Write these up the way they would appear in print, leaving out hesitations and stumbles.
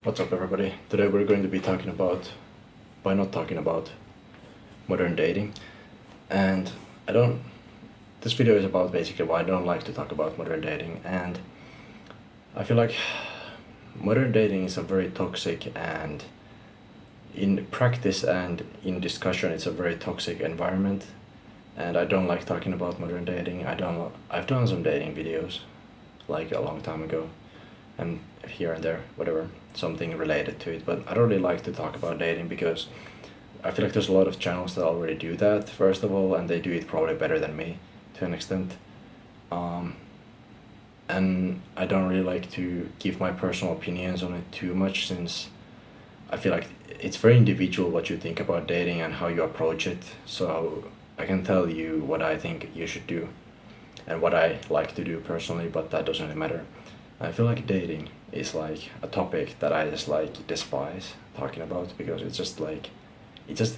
What's up, everybody? Today we're going to be talking about, by not talking about, modern dating. And I don't, this video is about basically why I don't like to talk about modern dating. And I feel like modern dating is a very toxic, and in practice and in discussion, it's a very toxic environment. And I don't like talking about modern dating. I've done some dating videos like a long time ago, and here and there, whatever, something related to it. But I don't really like to talk about dating because I feel like there's a lot of channels that already do that, first of all, and they do it probably better than me to an extent. And I don't really like to give my personal opinions on it too much, since I feel like it's very individual what you think about dating and how you approach it. So I can tell you what I think you should do and what I like to do personally, but that doesn't really matter. I feel like dating is like a topic that I just like despise talking about, because it's just like, it just,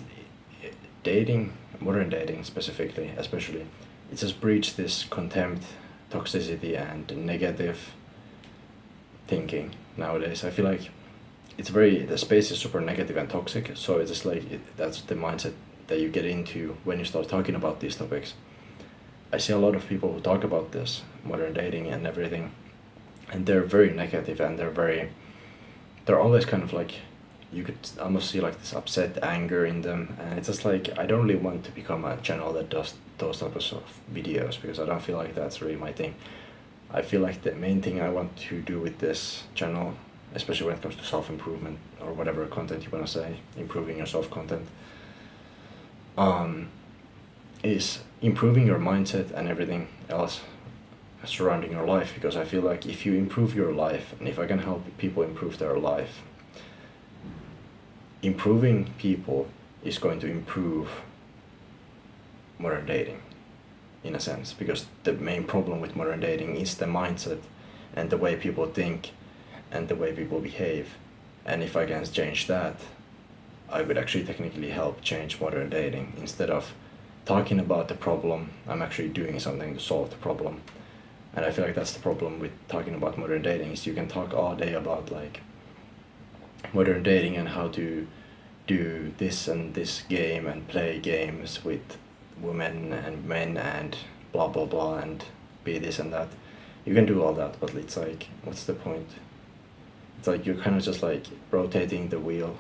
dating, modern dating specifically, especially, it just breeds this contempt, toxicity, and negative thinking nowadays. I feel like the space is super negative and toxic, so it's just like, that's the mindset that you get into when you start talking about these topics. I see a lot of people who talk about this, modern dating and everything, and they're very negative, and they're always kind of like, you could almost see like this upset anger in them, and it's just like, I don't really want to become a channel that does those types of videos, because I don't feel like that's really my thing. I feel like the main thing I want to do with this channel, especially when it comes to self-improvement or whatever content you want to say, improving yourself content, is improving your mindset and everything else surrounding your life. Because I feel like if you improve your life, and if I can help people improve their life, improving people is going to improve modern dating, in a sense, because the main problem with modern dating is the mindset and the way people think and the way people behave. And if I can change that, I would actually technically help change modern dating. Instead of talking about the problem, I'm actually doing something to solve the problem. And I feel like that's the problem with talking about modern dating, is you can talk all day about like modern dating and how to do this and this game and play games with women and men and blah blah blah and be this and that. You can do all that, but it's like, what's the point? It's like you're kind of just like rotating the wheel,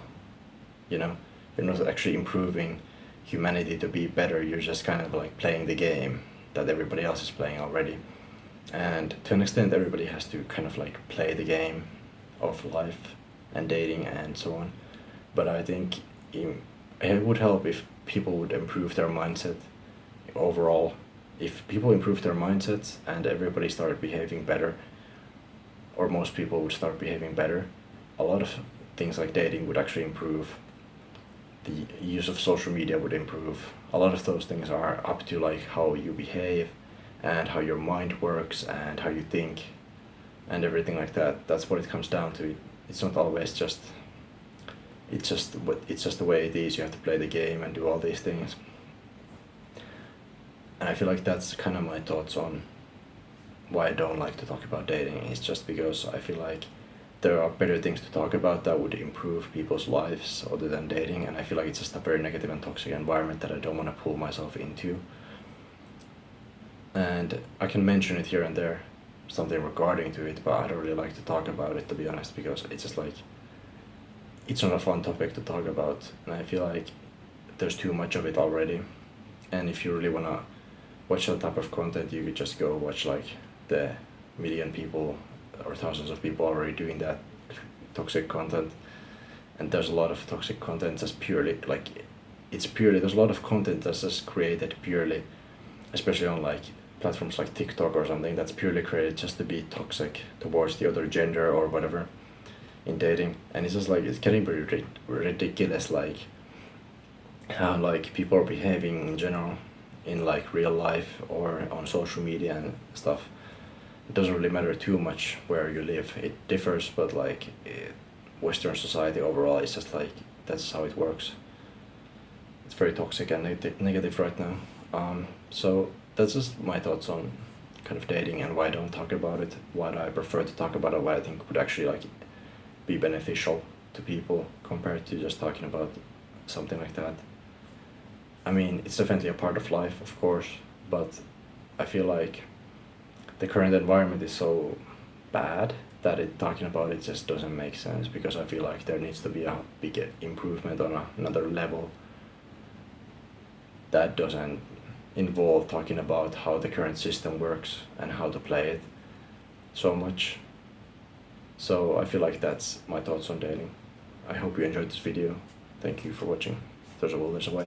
you know? You're not actually improving humanity to be better, you're just kind of like playing the game that everybody else is playing already. And to an extent, everybody has to kind of like play the game of life and dating and so on. But I think it would help if people would improve their mindset overall. If people improve their mindsets and everybody started behaving better, or most people would start behaving better, a lot of things like dating would actually improve. The use of social media would improve. A lot of those things are up to like how you behave and how your mind works and how you think and everything like that. That's what it comes down to. It's not always just, it's just the way it is. You have to play the game and do all these things. And I feel like that's kind of my thoughts on why I don't like to talk about dating. It's just because I feel like there are better things to talk about that would improve people's lives other than dating, and I feel like it's just a very negative and toxic environment that I don't want to pull myself into. And I can mention it here and there, something regarding to it, but I don't really like to talk about it, to be honest, because it's just like, it's not a fun topic to talk about, and I feel like there's too much of it already. And if you really want to watch that type of content, you could just go watch like the million people or thousands of people already doing that toxic content. And there's a lot of toxic content that's purely like, there's a lot of content that's just created purely, especially on like platforms like TikTok or something, that's purely created just to be toxic towards the other gender or whatever in dating. And it's just like, it's getting pretty ridiculous, like how like people are behaving in general in like real life or on social media and stuff. It doesn't really matter too much where you live. It differs, but like Western society overall is just like, that's how it works. It's very toxic and negative right now. So that's just my thoughts on kind of dating and why I don't talk about it, what I prefer to talk about, and what I think would actually like be beneficial to people compared to just talking about something like that. I mean, it's definitely a part of life, of course, but I feel like the current environment is so bad that talking about it just doesn't make sense, because I feel like there needs to be a big improvement on another level that doesn't involve talking about how the current system works and how to play it so much. So I feel like that's my thoughts on dating. I hope you enjoyed this video. Thank you for watching. There's a will, there's a way.